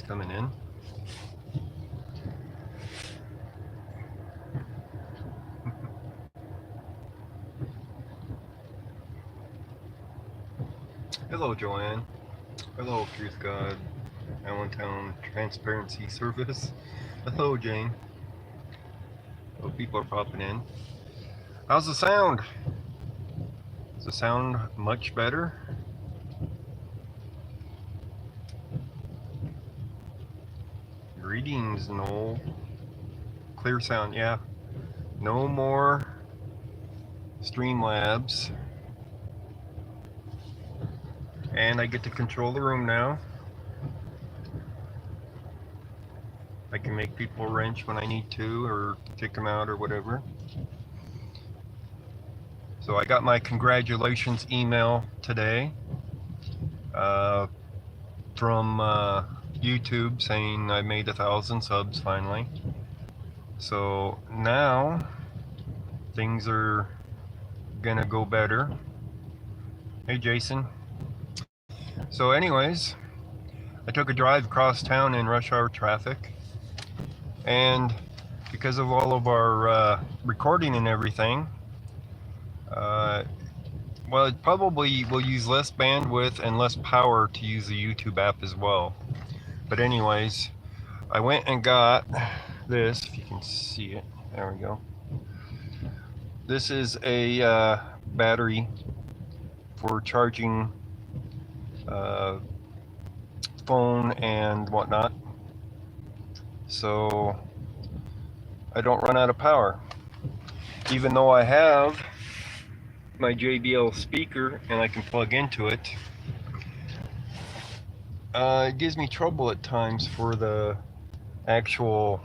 Nobody's coming in. Hello, Joanne. Hello, Truth God, Allentown Transparency Service. Hello, Jane. Oh, people are popping in. How's the sound? Is the sound much better? Greetings, Noel. Clear sound, yeah. No more Streamlabs. And I get to control the room now. I can make people wrench when I need to, or kick them out, or whatever. So I got my congratulations email today from YouTube saying I made 1,000 subs finally. So now things are gonna go better. Hey, Jason. So anyways, I took a drive across town in rush hour traffic, and because of all of our recording and everything, well, it probably will use less bandwidth and less power to use the YouTube app as well. But anyways, I went and got this, if you can see it. There we go. This is a battery for charging phone and whatnot, so I don't run out of power. Even though I have my JBL speaker and I can plug into it, it gives me trouble at times for the actual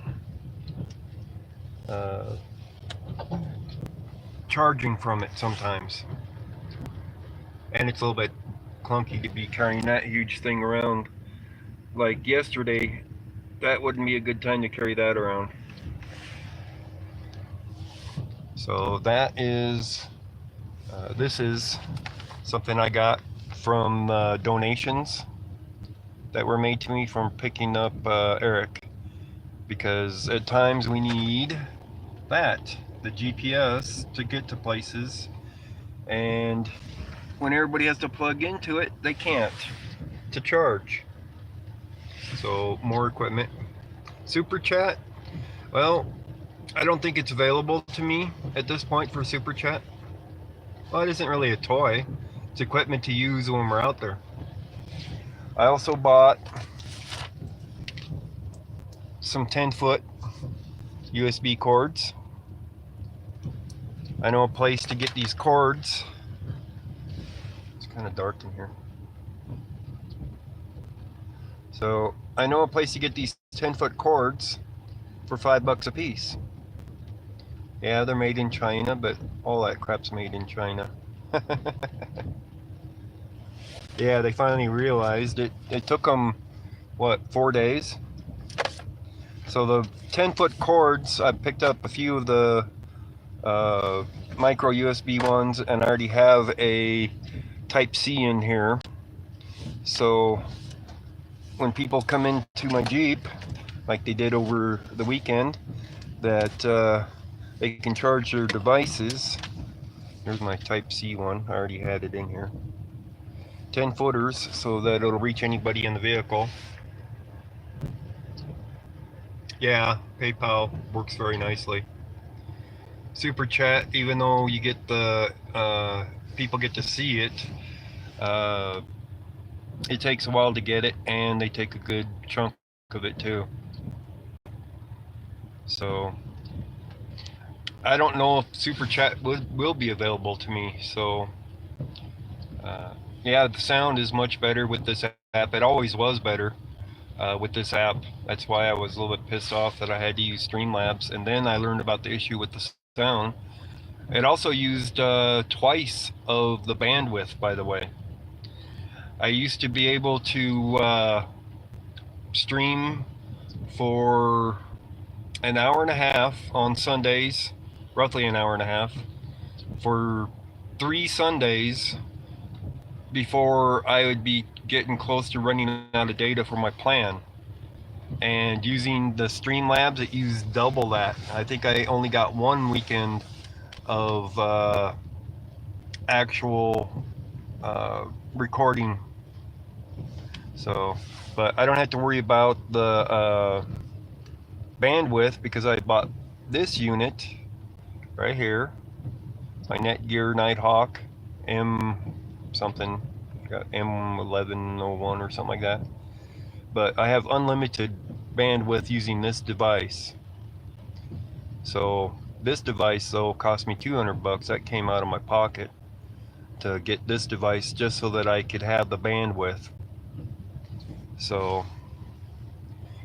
charging from it sometimes. And it's a little bit clunky to be carrying that huge thing around. Like yesterday, that wouldn't be a good time to carry that around. So that is, this is something I got from donations that were made to me from picking up Eric, because at times we need that, the GPS, to get to places, and when everybody has to plug into it, they can't to charge. So more equipment. Super Chat, well, I don't think it's available to me at this point for Super Chat. Well, it isn't really a toy. It's equipment to use when we're out there. I also bought some 10-foot USB cords. I know a place to get these cords. It's kind of dark in here. So I know a place to get these 10-foot cords for $5 a piece. Yeah, they're made in China, but all that crap's made in China. Yeah, they finally realized it. It took them, what, 4 days? So the 10-foot cords, I picked up a few of the micro USB ones, and I already have a Type-C in here. So when people come into my Jeep, like they did over the weekend, that they can charge their devices. Here's my Type-C one. I already had it in here. 10 footers so that it'll reach anybody in the vehicle. Yeah, PayPal works very nicely. Super Chat, even though you get the people get to see it, it takes a while to get it, and they take a good chunk of it too. So I don't know if Super Chat will be available to me. So yeah, the sound is much better with this app. It always was better with this app. That's why I was a little bit pissed off that I had to use Streamlabs. And then I learned about the issue with the sound. It also used twice of the bandwidth, by the way. I used to be able to stream for an hour and a half on Sundays, roughly an hour and a half, for 3 Sundays before I would be getting close to running out of data for my plan. and using the Streamlabs, it used double that. I think I only got 1 weekend of actual recording. So, but I don't have to worry about the bandwidth because I bought this unit right here, my Netgear Nighthawk M something, got M1101 or something like that. But I have unlimited bandwidth using this device. So this device though cost me $200. That came out of my pocket to get this device just so that I could have the bandwidth. So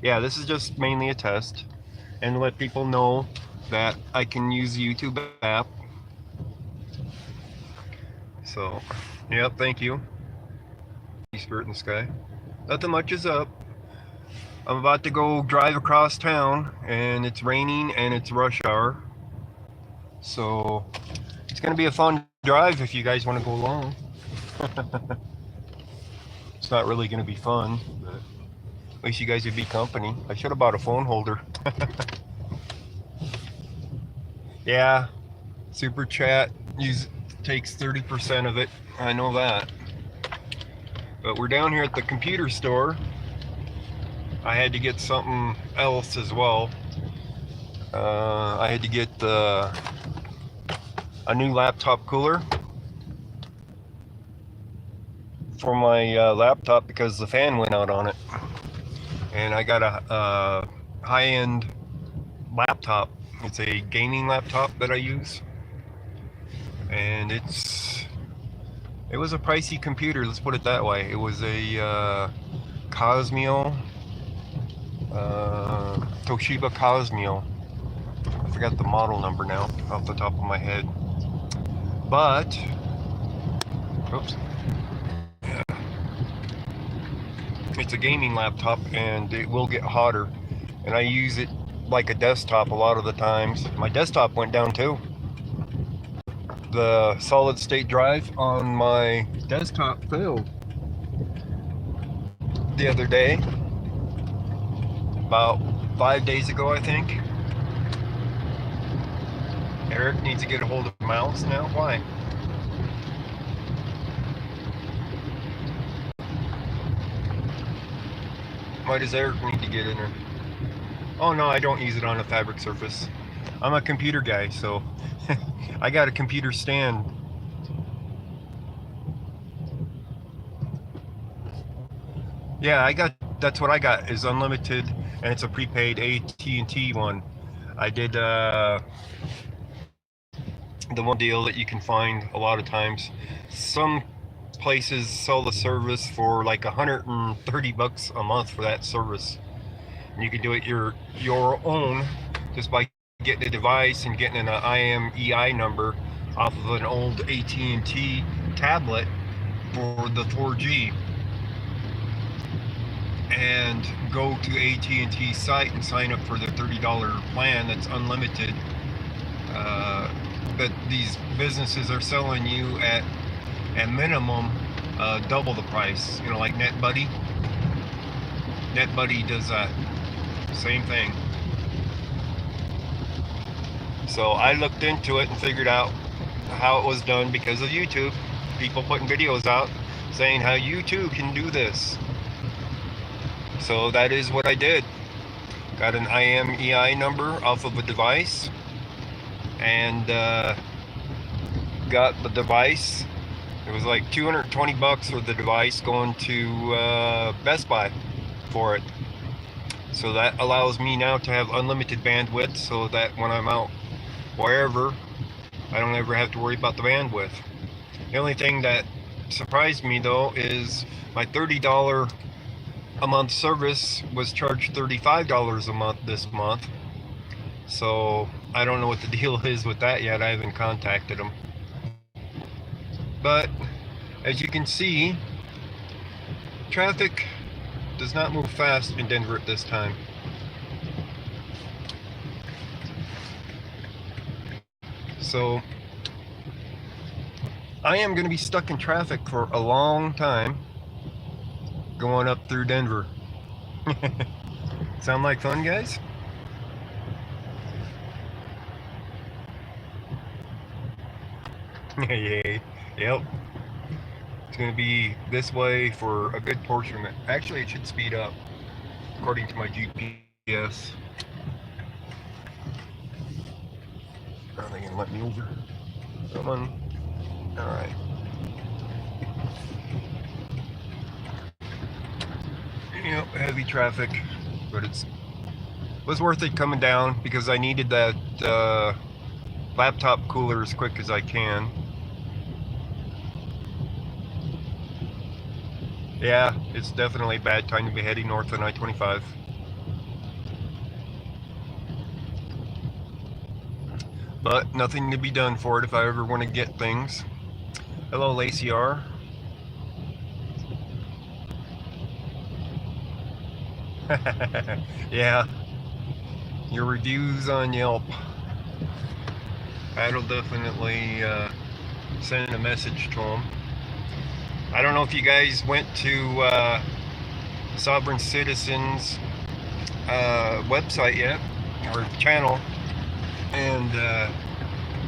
yeah, this is just mainly a test and to let people know that I can use the YouTube app. So yep, thank you. Spirit in the sky. Nothing much is up. I'm about to go drive across town and it's raining and it's rush hour. So it's gonna be a fun drive if you guys want to go along. It's not really gonna be fun, but at least you guys would be company. I should have bought a phone holder. Yeah, Super Chat takes 30% of it. I know that. But we're down here at the computer store. I had to get something else as well. I had to get a new laptop cooler for my laptop because the fan went out on it. And I got a high-end laptop. It's a gaming laptop that I use. And it was a pricey computer, let's put it that way. It was a Cosmio, Toshiba Cosmio. I forgot the model number now off the top of my head. But, oops. Yeah. It's a gaming laptop and it will get hotter. And I use it like a desktop a lot of the times. My desktop went down too. The solid state drive on my desktop failed the other day, about 5 days ago I think. Eric needs to get a hold of mouse now. Why? Why does Eric need to get in there? Oh no, I don't use it on a fabric surface. I'm a computer guy, so I got a computer stand. Yeah, that's what I got is unlimited, and it's a prepaid AT&T one. I did the one deal that you can find a lot of times. Some places sell the service for like $130 a month for that service. And you can do it your own just by getting a device and getting an IMEI number off of an old AT&T tablet for the 4G. And go to AT&T site and sign up for the $30 plan that's unlimited. That these businesses are selling you at minimum double the price. You know, like NetBuddy. NetBuddy does that same thing. So I looked into it and figured out how it was done because of YouTube. People putting videos out saying how YouTube can do this. So that is what I did. Got an IMEI number off of a device and got the device. It was like $220 for the device, going to Best Buy for it. So that allows me now to have unlimited bandwidth so that when I'm out wherever, I don't ever have to worry about the bandwidth. The only thing that surprised me though is my $30 a month service was charged $35 a month this month. So I don't know what the deal is with that yet. I haven't contacted them. But as you can see, traffic does not move fast in Denver at this time. So I am going to be stuck in traffic for a long time going up through Denver. Sound like fun, guys? Yay. Yep. It's going to be this way for a good portion of it. Actually, it should speed up according to my GPS. Are they going to let me over? Come on. All right. Yep, heavy traffic, but it was worth it coming down because I needed that laptop cooler as quick as I can. Yeah, it's definitely a bad time to be heading north on I-25. But nothing to be done for it if I ever want to get things. Hello, Lacey R. Yeah, your reviews on Yelp. That'll definitely send a message to them. I don't know if you guys went to Sovereign Citizens website yet, or channel, and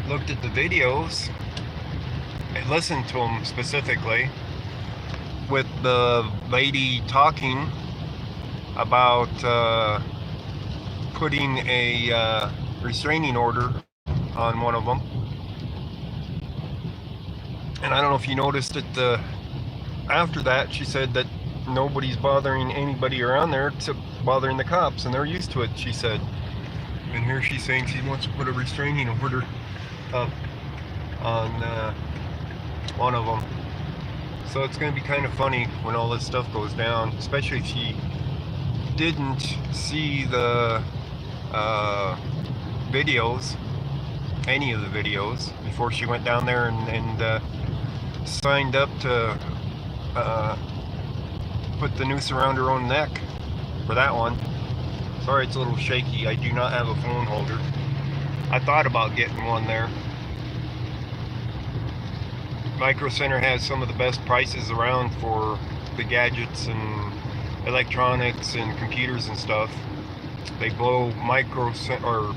looked at the videos and listened to them specifically, with the lady talking about putting a restraining order on one of them. And I don't know if you noticed it, after that she said that nobody's bothering anybody around there except bothering the cops, and they're used to it, she said. And here she's saying she wants to put a restraining order up on one of them. So it's going to be kind of funny when all this stuff goes down, especially if she didn't see the videos, any of the videos, before she went down there and signed up to put the noose around her own neck for that one. Sorry, it's a little shaky. I do not have a phone holder. I thought about getting one there. Micro Center has some of the best prices around for the gadgets and electronics and computers and stuff. They blow or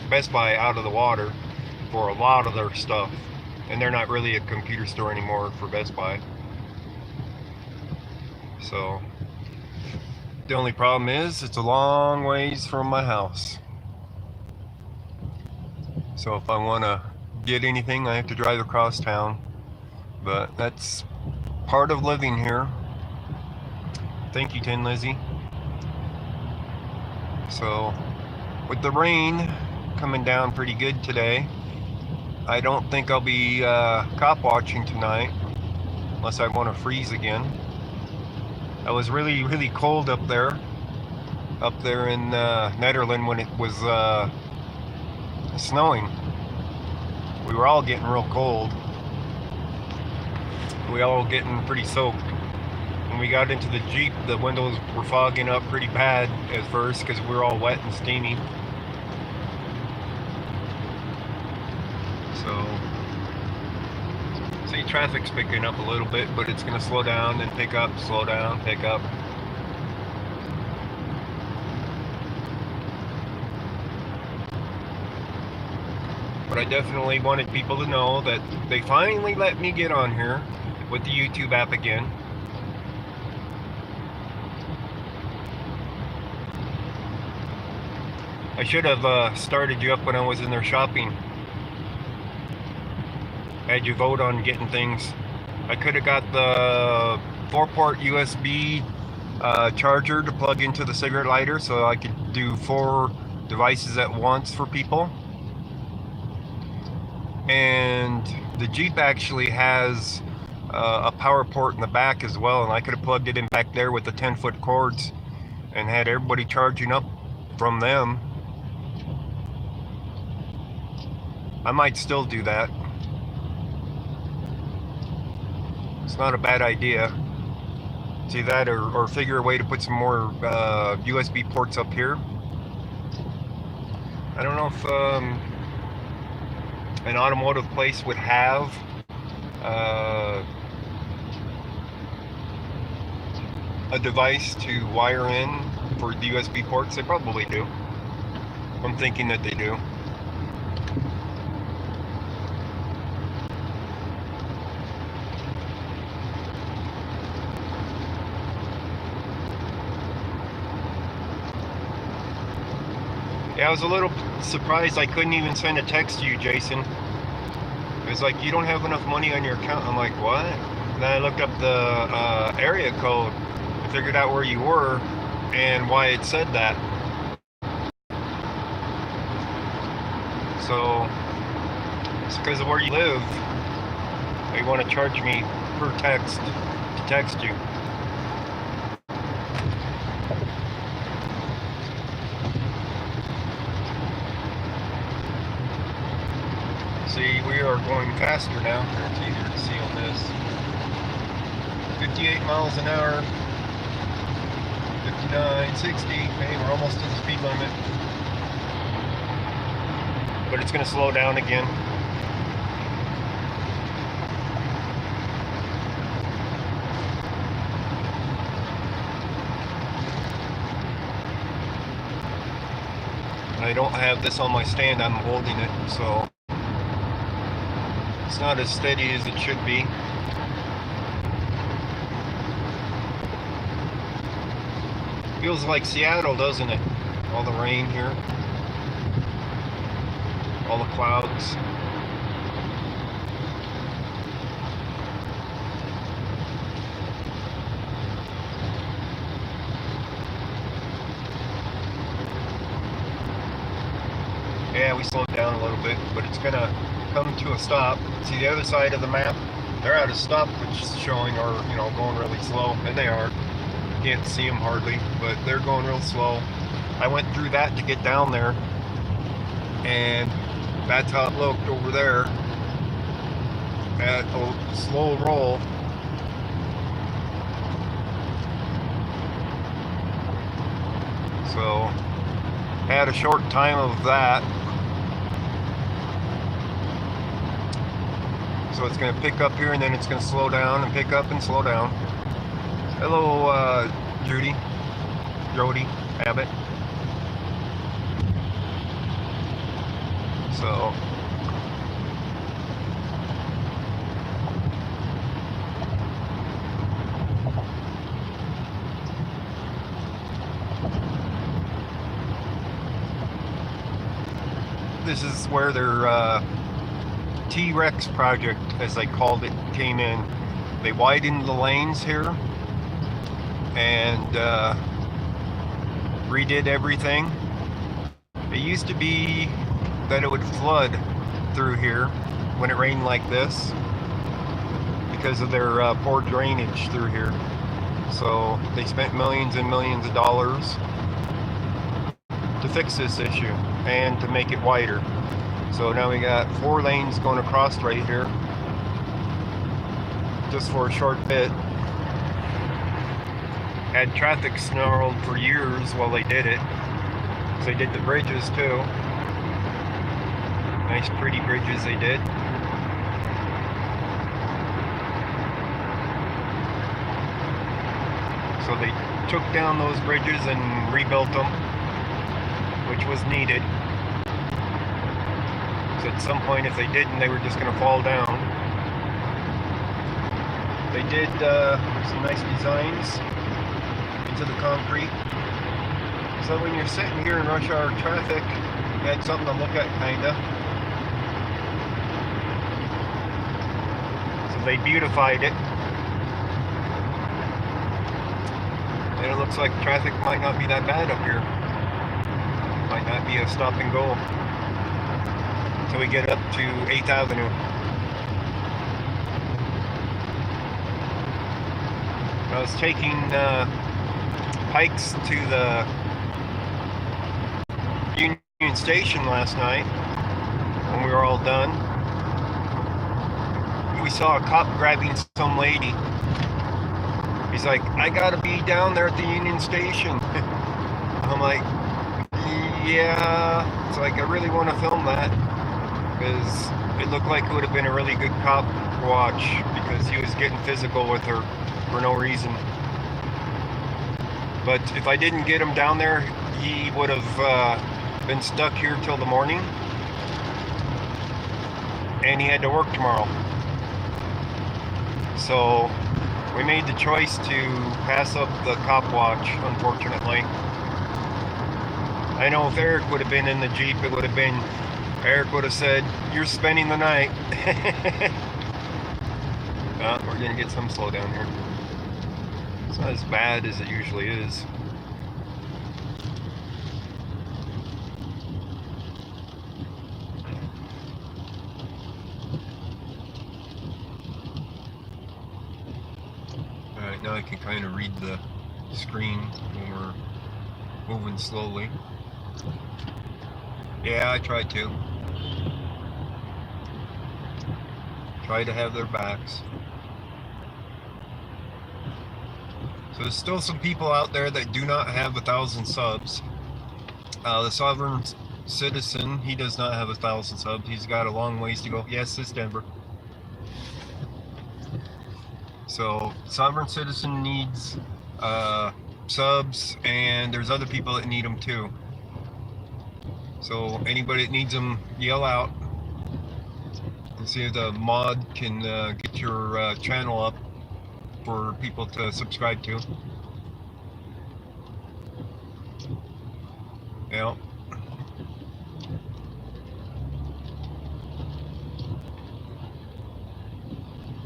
Best Buy out of the water for a lot of their stuff, and they're not really a computer store anymore for Best Buy. So the only problem is it's a long ways from my house, so if I want to get anything I have to drive across town, but that's part of living here. Thank you, Tin Lizzie. So with the rain coming down pretty good today, I don't think I'll be cop watching tonight unless I want to freeze again. It was really, really cold up there in Netherlands when it was snowing. We were all getting real cold. We all getting pretty soaked. When we got into the Jeep, the windows were fogging up pretty bad at first because we were all wet and steamy. So, see, traffic's picking up a little bit, but it's going to slow down, then pick up, slow down, pick up. But I definitely wanted people to know that they finally let me get on here with the YouTube app again. I should have started you up when I was in there shopping. Had you vote on getting things. I could have got the 4-port USB charger to plug into the cigarette lighter, so I could do 4 devices at once for people. And the Jeep actually has a power port in the back as well, and I could have plugged it in back there with the 10-foot cords and had everybody charging up from them. I might still do that. It's not a bad idea. See that, or figure a way to put some more USB ports up here. I don't know if an automotive place would have a device to wire in for the USB ports? They probably do. I'm thinking that they do. Yeah, I was a little surprised I couldn't even send a text to you, Jason. It was like, you don't have enough money on your account. I'm like, what? And then I looked up the area code and figured out where you were and why it said that. So it's because of where you live. They want to charge me per text to text you. See, we are going faster now. It's easier to see on this. 58 miles an hour, 59, 60. Hey, we're almost to the speed limit. But it's going to slow down again. I don't have this on my stand, I'm holding it, so it's not as steady as it should be. Feels like Seattle, doesn't it? All the rain here. All the clouds. Yeah, we slowed down a little bit, but it's gonna come to a stop. See the other side of the map? They're at a stop, which is showing, or going really slow, and they are. Can't see them hardly, but they're going real slow. I went through that to get down there, and that's how it looked over there at a slow roll. So had a short time of that. So it's going to pick up here and then it's going to slow down and pick up and slow down. Hello, Jody Abbott. So this is where their T-Rex project, as they called it, came in. They widened the lanes here and redid everything. It used to be that it would flood through here when it rained like this because of their poor drainage through here. So they spent millions and millions of dollars to fix this issue and to make it wider. So now we got 4 lanes going across right here just for a short bit. Had traffic snarled for years while they did it. So they did the bridges too. Nice pretty bridges they did. So they took down those bridges and rebuilt them, which was needed. So at some point, if they didn't, they were just going to fall down. They did some nice designs into the concrete. So when you're sitting here in rush hour traffic, you had something to look at, kinda. So they beautified it. And it looks like traffic might not be that bad up here. Might not be a stop and go until we get up to 8th Avenue. I was taking hikes to the Union Station last night when we were all done. We saw a cop grabbing some lady. He's like, I gotta be down there at the Union Station. I'm like, yeah. It's like, I really want to film that because it looked like it would have been a really good cop watch because he was getting physical with her for no reason. But if I didn't get him down there, he would have been stuck here till the morning, and he had to work tomorrow. So we made the choice to pass up the cop watch, unfortunately. I know if Eric would have been in the Jeep, it would have been, Eric would have said, "You're spending the night." We're gonna get some slow down here. It's not as bad as it usually is. Alright, now I can kind of read the screen when we're moving slowly. Yeah, I tried to. Try to have their backs. So there's still some people out there that do not have 1,000 subs. The Sovereign Citizen, he does not have 1,000 subs. He's got a long ways to go. Yes, it's Denver. So Sovereign Citizen needs subs, and there's other people that need them too. So anybody that needs them, yell out and see if the mod can get your channel up for people to subscribe to. Yeah.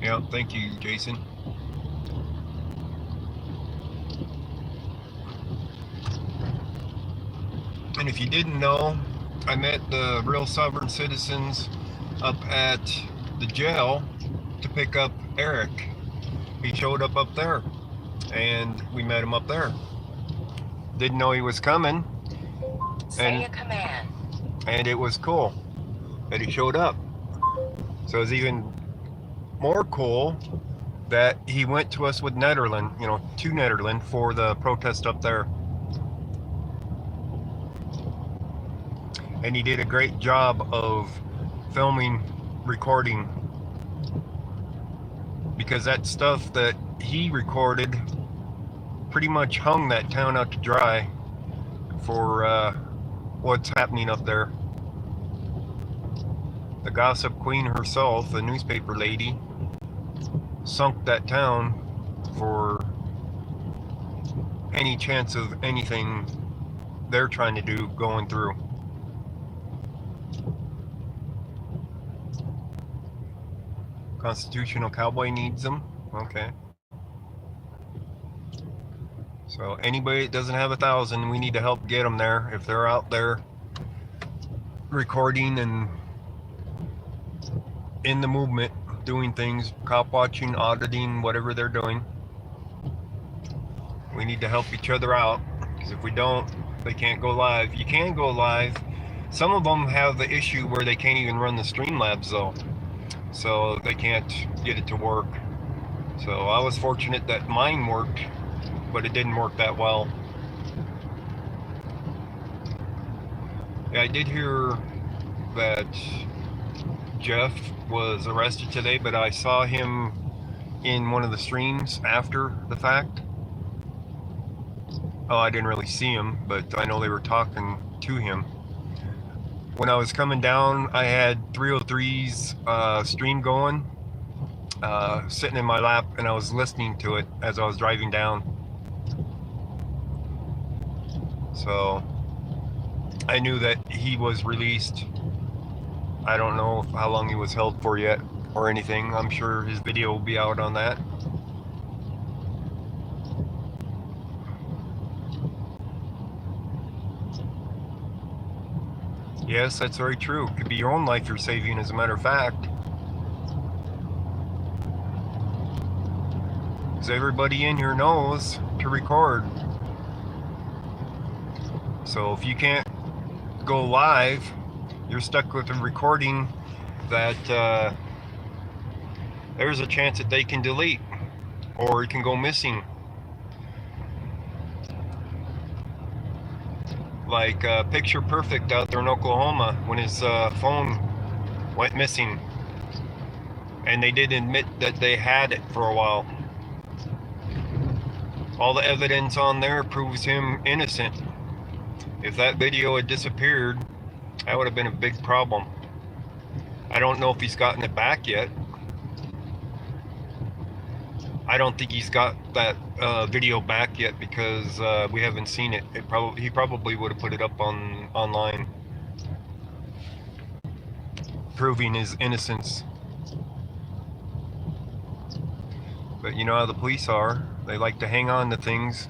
Yeah, thank you, Jason. And if you didn't know, I met the real Sovereign Citizens up at the jail to pick up Eric. He showed up there, and we met him up there. Didn't know he was coming. Say a command. And it was cool that he showed up. So it was even more cool that he went to us with Nederland, to Nederland for the protest up there. And he did a great job of filming, recording, because that stuff that he recorded pretty much hung that town out to dry for what's happening up there. The gossip queen herself, the newspaper lady, sunk that town for any chance of anything they're trying to do going through. Constitutional Cowboy needs them. Okay. So anybody that doesn't have 1,000, we need to help get them there. If they're out there recording and in the movement, doing things, cop watching, auditing, whatever they're doing, we need to help each other out, because if we don't, they can't go live. You can go live. Some of them have the issue where they can't even run the Streamlabs though, so they can't get it to work. So I was fortunate that mine worked, but it didn't work that well. Yeah, I did hear that Jeff was arrested today, but I saw him in one of the streams after the fact. Oh, I didn't really see him, but I know they were talking to him. When I was coming down, I had 303's stream going, sitting in my lap, and I was listening to it as I was driving down. So I knew that he was released. I don't know how long he was held for yet or anything. I'm sure his video will be out on that. Yes, that's very true. It could be your own life you're saving, as a matter of fact. Because everybody in here knows to record. So if you can't go live, you're stuck with a recording that there's a chance that they can delete, or it can go missing. Like Picture Perfect out there in Oklahoma, when his phone went missing, and they did admit that they had it for a while. All the evidence on there proves him innocent. If that video had disappeared, that would have been a big problem. I don't know if he's gotten it back yet. I don't think he's got that video back yet because we haven't seen it. He probably would have put it up online, proving his innocence. But you know how the police are. They like to hang on to things.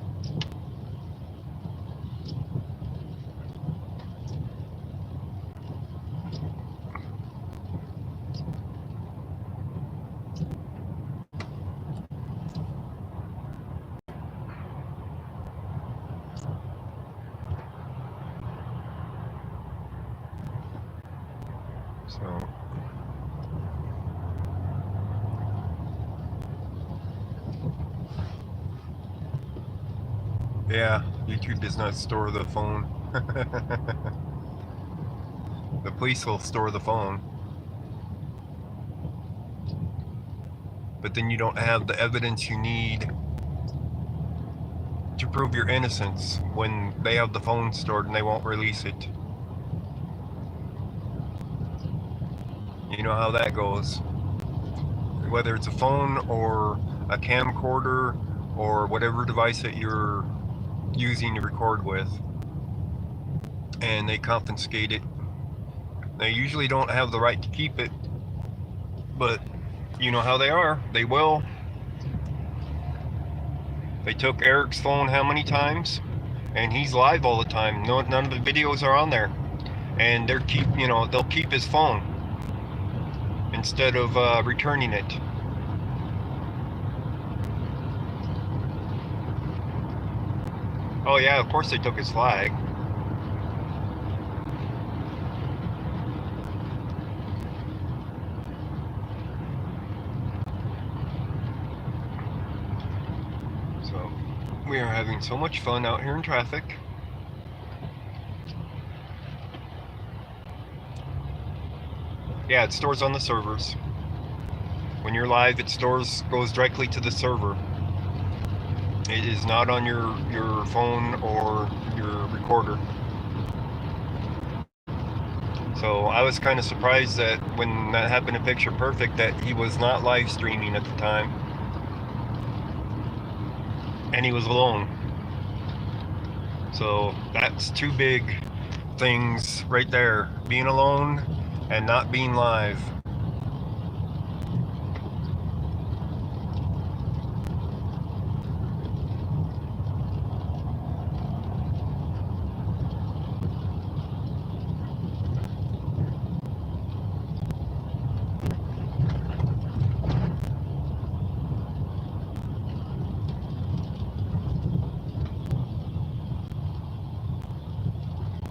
So yeah, YouTube does not store the phone. The police will store the phone. But then you don't have the evidence you need to prove your innocence when they have the phone stored and they won't release it. You know how that goes. Whether it's a phone or a camcorder or whatever device that you're using to record with, and they confiscate it. They usually don't have the right to keep it, but you know how they are. They will. They took Eric's phone how many times? And he's live all the time. None of the videos are on there. And they'll keep his phone instead of returning it. Oh yeah, of course they took his flag. So we are having so much fun out here in traffic. Yeah, it stores on the servers. When you're live, it goes directly to the server. It is not on your phone or your recorder. So I was kind of surprised that when that happened to Picture Perfect that he was not live streaming at the time. And he was alone. So that's two big things right there. Being alone and not being live.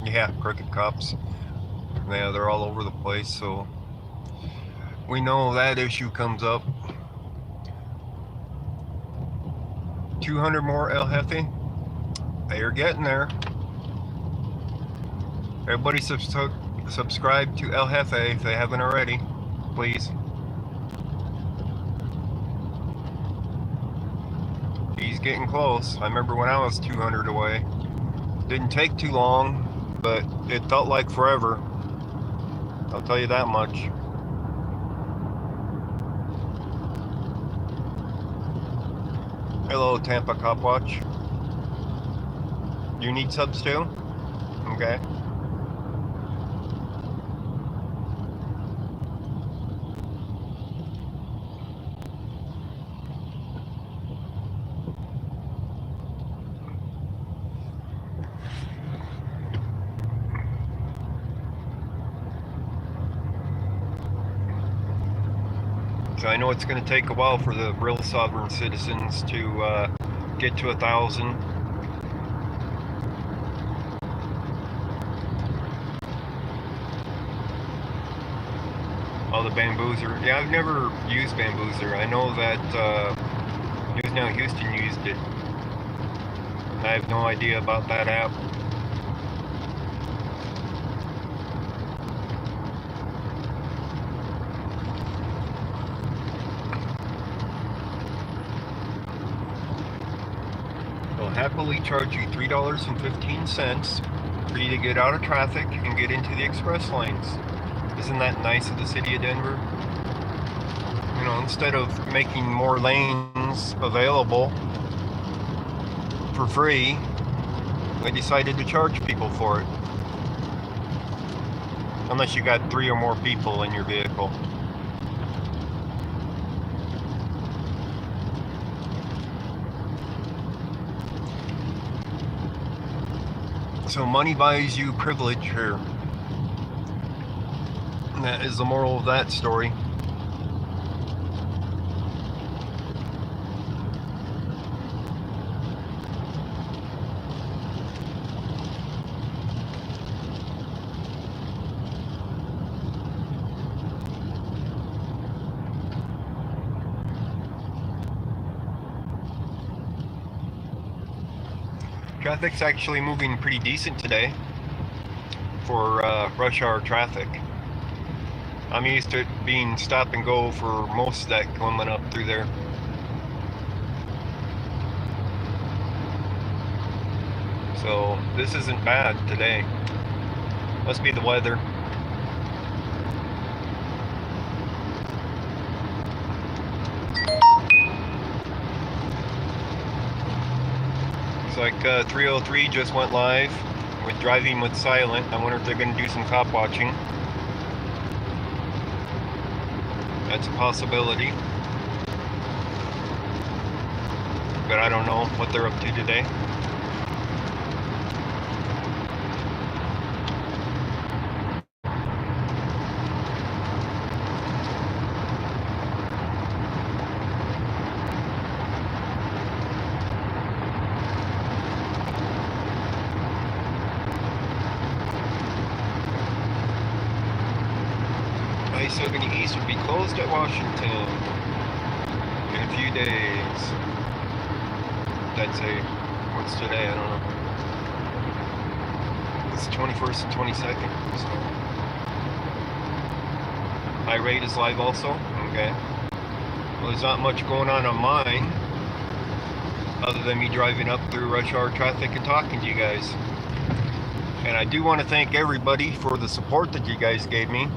Yeah, crooked cops. Yeah, they're all over the place, so we know that issue comes up. 200 more El Jefe. They are getting there. Everybody subscribe to El Jefe if they haven't already, please. He's getting close. I remember when I was 200 away. Didn't take too long, but it felt like forever. I'll tell you that much. Hello, Tampa Cop Watch. You need subs too? Okay. So I know it's going to take a while for the real sovereign citizens to get to 1,000. Oh, the Bamboozer. Yeah, I've never used Bamboozer. I know that News Now Houston used it. I have no idea about that app. happily charge you $3.15 for you to get out of traffic and get into the express lanes. Isn't that nice of the city of Denver? You know, instead of making more lanes available for free, they decided to charge people for it. Unless you got 3 or more people in your vehicle. So money buys you privilege here. And that is the moral of that story. Traffic's actually moving pretty decent today for rush hour traffic. I'm used to it being stop and go for most of that coming up through there. So this isn't bad today. Must be the weather. Looks like 303 just went live with Driving with Silent. I wonder if they're going to do some cop watching. That's a possibility. But I don't know what they're up to today. I-70 East would be closed at Washington in a few days. That's what's today? I don't know. It's 21st and 22nd. So. iRate is live also. Okay. Well, there's not much going on mine, other than me driving up through rush hour traffic and talking to you guys. And I do want to thank everybody for the support that you guys gave me.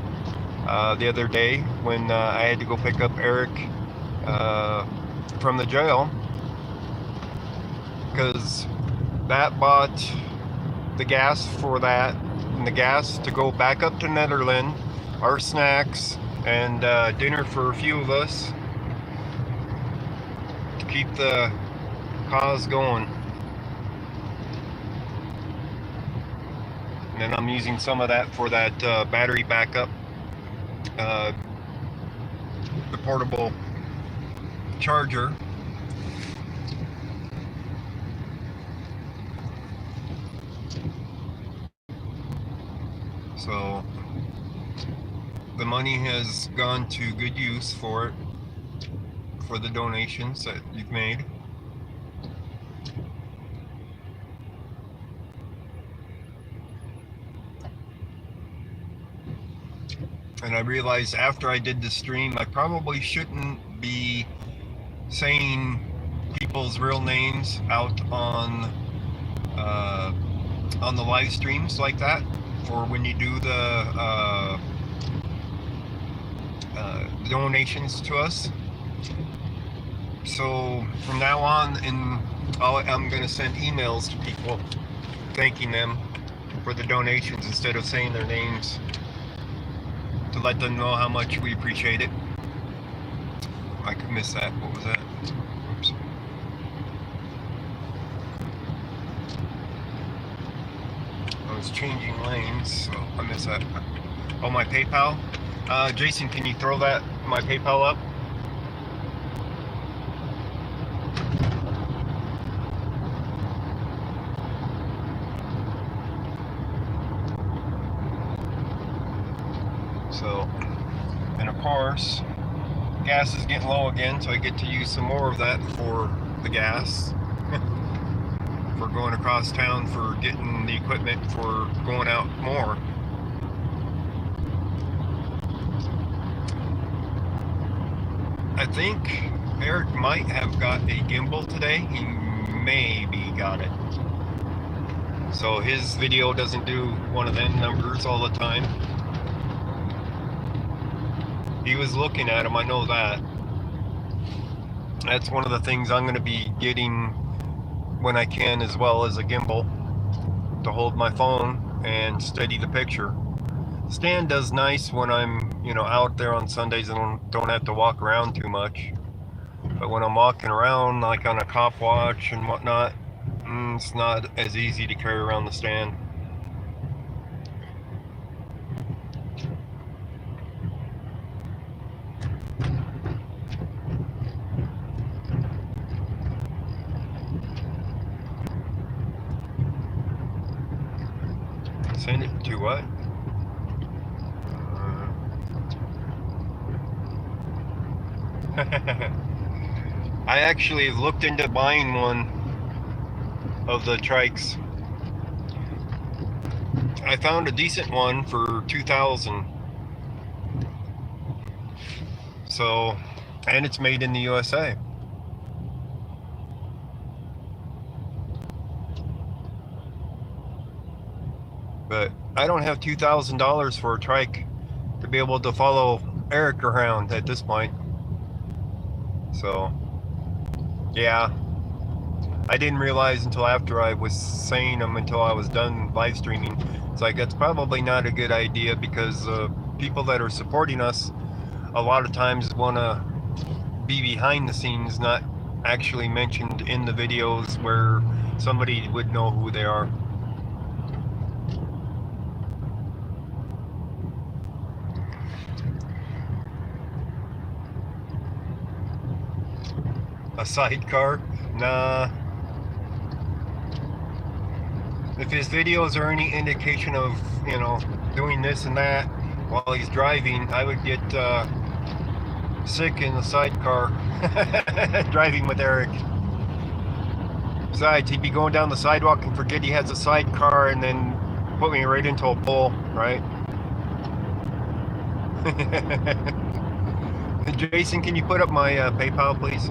The other day when I had to go pick up Eric from the jail, because that bought the gas for that and the gas to go back up to Nederland, our snacks, and dinner for a few of us to keep the cause going. And then I'm using some of that for that battery backup. The portable charger. So the money has gone to good use for it, for the donations that you've made. And I realized after I did the stream, I probably shouldn't be saying people's real names out on the live streams like that, for when you do the donations to us. So from now on, I'm going to send emails to people thanking them for the donations instead of saying their names, to let them know how much we appreciate it. I could miss that. What was that? Oops. I was changing lanes, so I missed that. Oh, my PayPal. Jason, can you throw my PayPal up? So, and of course, gas is getting low again, so I get to use some more of that for the gas. For going across town, for getting the equipment, for going out more. I think Eric might have got a gimbal today. He maybe got it. So his video doesn't do one of them numbers all the time. He was looking at him, I know that. That's one of the things I'm going to be getting when I can, as well as a gimbal to hold my phone and steady the picture. Stand does nice when I'm, out there on Sundays and don't have to walk around too much. But when I'm walking around, like on a cop watch and whatnot, it's not as easy to carry around the stand. Send it to what? I actually looked into buying one of the trikes. I found a decent one for $2,000. So, and it's made in the USA. But I don't have $2,000 for a trike to be able to follow Eric around at this point. So, yeah, I didn't realize until after I was saying them, until I was done live streaming. It's like, that's probably not a good idea, because people that are supporting us a lot of times want to be behind the scenes, not actually mentioned in the videos where somebody would know who they are. A sidecar? Nah. If his videos are any indication of, doing this and that while he's driving, I would get sick in the sidecar driving with Eric. Besides, he'd be going down the sidewalk and forget he has a sidecar and then put me right into a pole, right? Jason, can you put up my PayPal, please?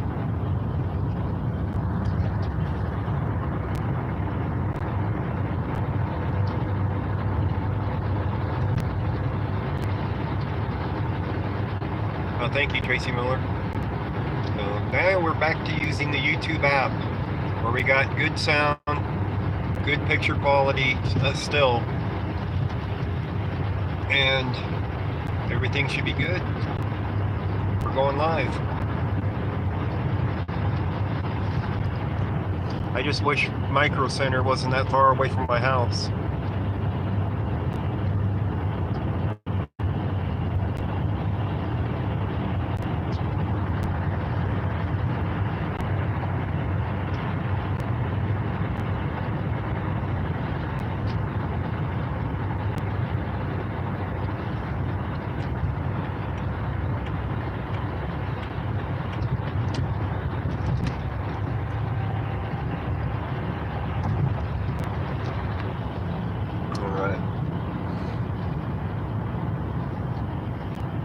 Oh, thank you, Tracy Miller. So now we're back to using the YouTube app, where we got good sound, good picture quality still, and everything should be good. We're going live. I just wish Micro Center wasn't that far away from my house.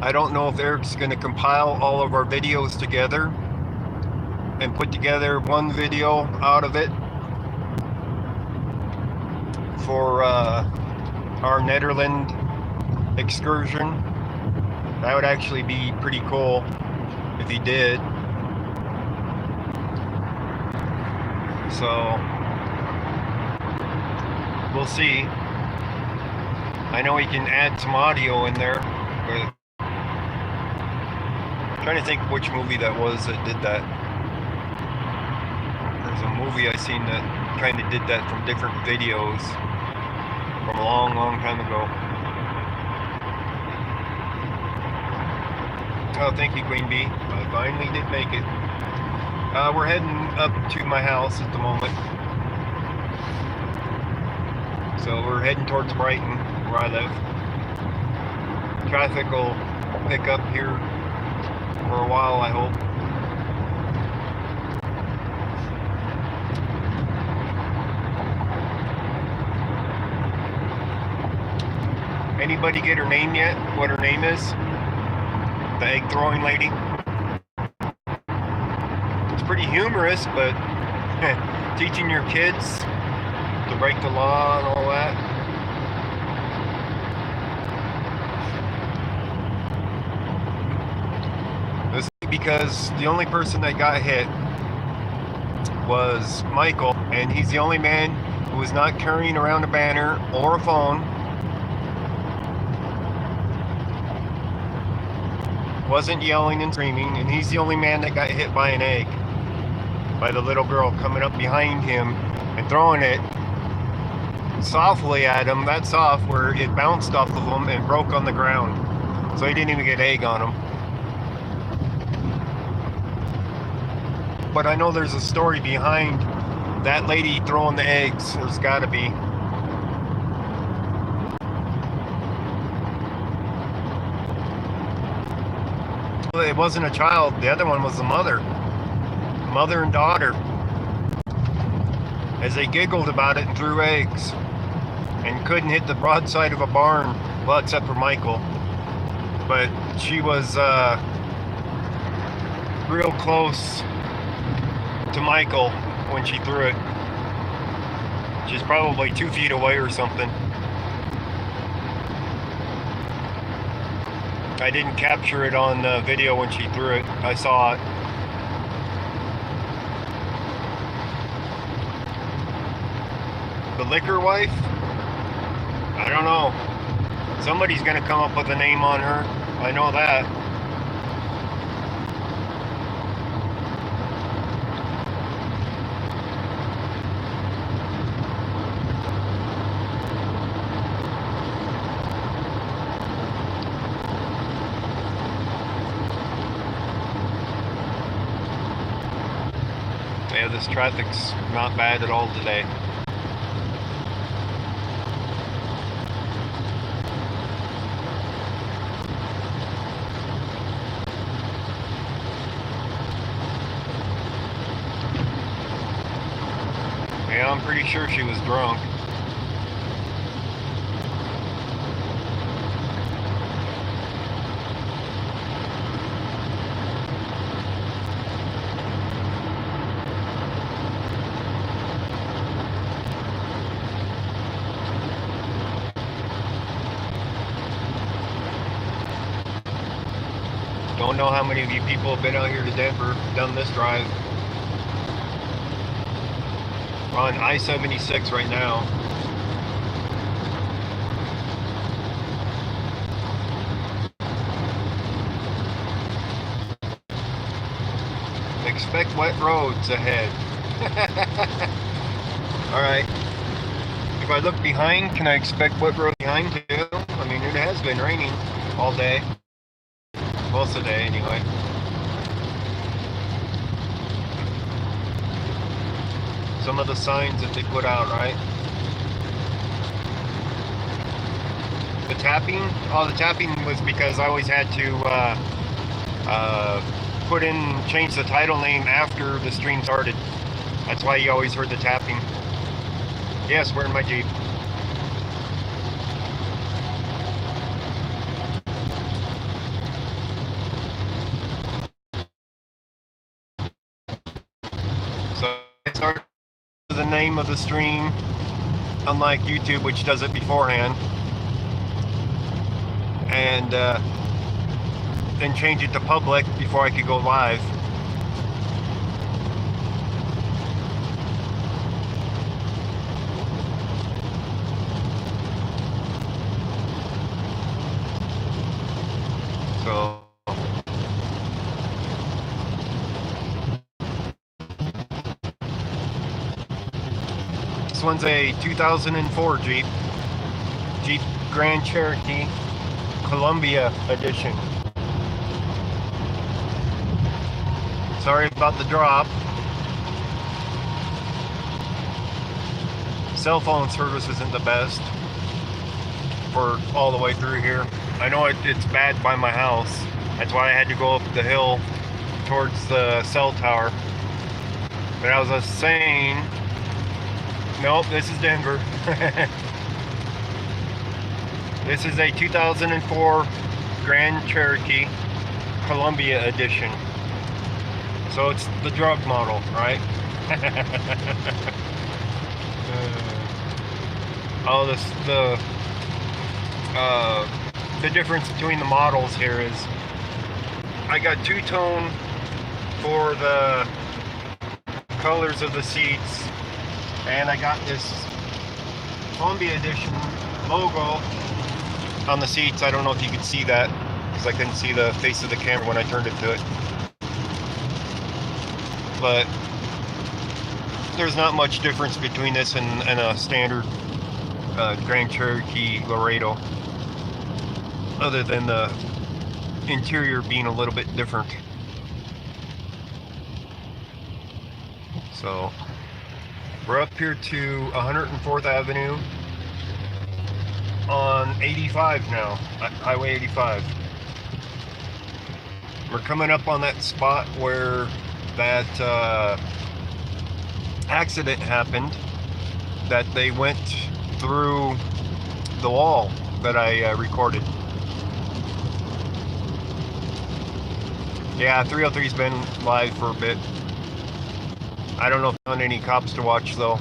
I don't know if Eric's going to compile all of our videos together and put together one video out of it for our Netherlands excursion. That would actually be pretty cool if he did. So we'll see. I know he can add some audio in there, but I'm trying to think which movie that was that did that. There's a movie I seen that kind of did that from different videos from a long, long time ago. Oh, thank you, Queen Bee. I finally did make it. We're heading up to my house at the moment. So we're heading towards Brighton, where I live. Traffic will pick up here for a while, I hope. Anybody get her name yet? What her name is? The egg throwing lady? It's pretty humorous, but teaching your kids to break the law and all that. This is because the only person that got hit was Michael, and he's the only man who was not carrying around a banner or a phone. Wasn't yelling and screaming, and he's the only man that got hit by an egg by the little girl coming up behind him and throwing it softly at him, that soft where it bounced off of him and broke on the ground, so he didn't even get egg on him. But I know there's a story behind that lady throwing the eggs. There's got to be. It wasn't a child. The other one was the mother and daughter, as they giggled about it and threw eggs and couldn't hit the broadside of a barn, well, except for Michael. But she was real close to Michael when she threw it. She's probably 2 feet away or something. I didn't capture it on video when she threw it. I saw it. The liquor wife? I don't know. Somebody's gonna come up with a name on her. I know that. Yeah, this traffic's not bad at all today. Yeah, I'm pretty sure she was drunk. Don't know how many of you people have been out here to Denver, done this drive. We're on I-76 right now. Expect wet roads ahead. Alright. If I look behind, can I expect wet roads behind too? I mean, it has been raining all day. Most of the day, anyway. Some of the signs that they put out, right? The tapping? Oh, the tapping was because I always had to change the title name after the stream started. That's why you always heard the tapping. Yes, we're in my Jeep. So I started the name of the stream, unlike YouTube, which does it beforehand, and then change it to public before I could go live. So this one's a 2004 Jeep Grand Cherokee Columbia edition. Sorry about the drop. Cell phone service isn't the best for all the way through here. I know it's bad by my house. That's why I had to go up the hill towards the cell tower. But I was saying, nope, this is Denver. This is a 2004 Grand Cherokee Columbia edition. So it's the drug model, right? Oh, the difference between the models here is I got two-tone for the colors of the seats, and I got this Columbia Edition logo on the seats. I don't know if you could see that because I couldn't see the face of the camera when I turned it to it, but there's not much difference between this and a standard Grand Cherokee Laredo, other than the interior being a little bit different. So we're up here to 104th Avenue on 85 now, Highway 85. We're coming up on that spot where that accident happened, that they went through the wall that I recorded. Yeah, 303's been live for a bit. I don't know if there's any cops to watch though.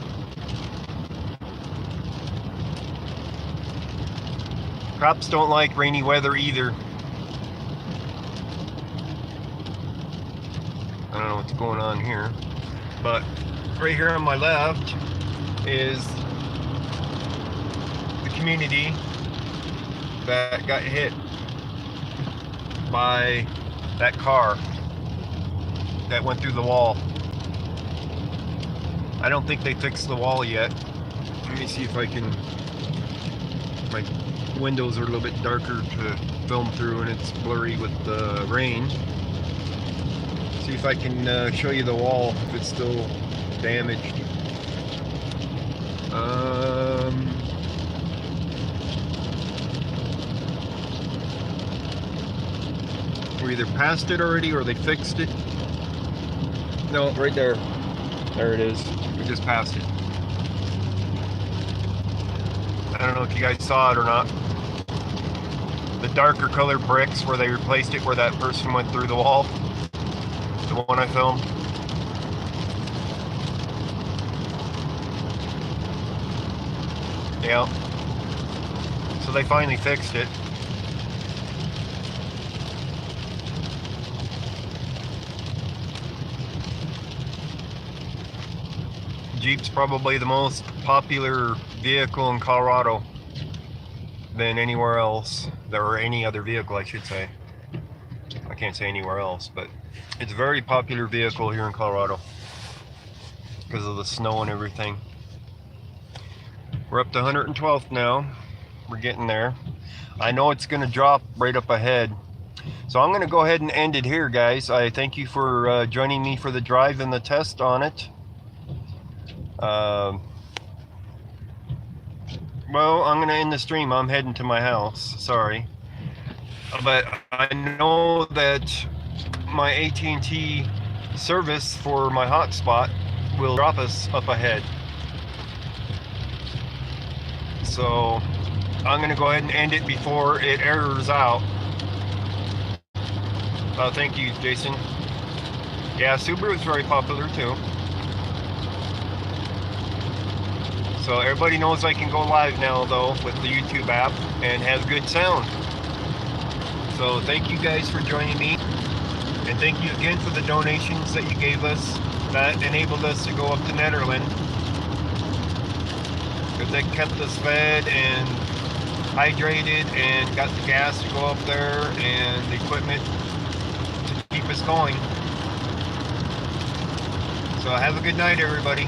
Cops don't like rainy weather either. I don't know what's going on here, but right here on my left is the community that got hit by that car that went through the wall. I don't think they fixed the wall yet. Let me see if I can. My windows are a little bit darker to film through and it's blurry with the rain. See if I can show you the wall if it's still damaged. We're either past it already or they fixed it. No, right there. There it is. We just passed it. I don't know if you guys saw it or not. The darker colored bricks where they replaced it, where that person went through the wall. The one I filmed. Yeah. So they finally fixed it. Jeep's probably the most popular vehicle in Colorado than anywhere else, or any other vehicle I should say. I can't say anywhere else, but it's a very popular vehicle here in Colorado because of the snow and everything. We're up to 112th now. We're getting there. I know it's going to drop right up ahead. So I'm going to go ahead and end it here, guys. I thank you for joining me for the drive and the test on it. Well, I'm going to end the stream. I'm heading to my house. Sorry. But I know that my AT&T service for my hotspot will drop us up ahead. So I'm going to go ahead and end it before it errors out. Thank you, Jason. Yeah, Subaru is very popular too. So everybody knows I can go live now though with the YouTube app and have good sound. So thank you guys for joining me. And thank you again for the donations that you gave us that enabled us to go up to Nederland. Because they kept us fed and hydrated and got the gas to go up there and the equipment to keep us going. So have a good night, everybody.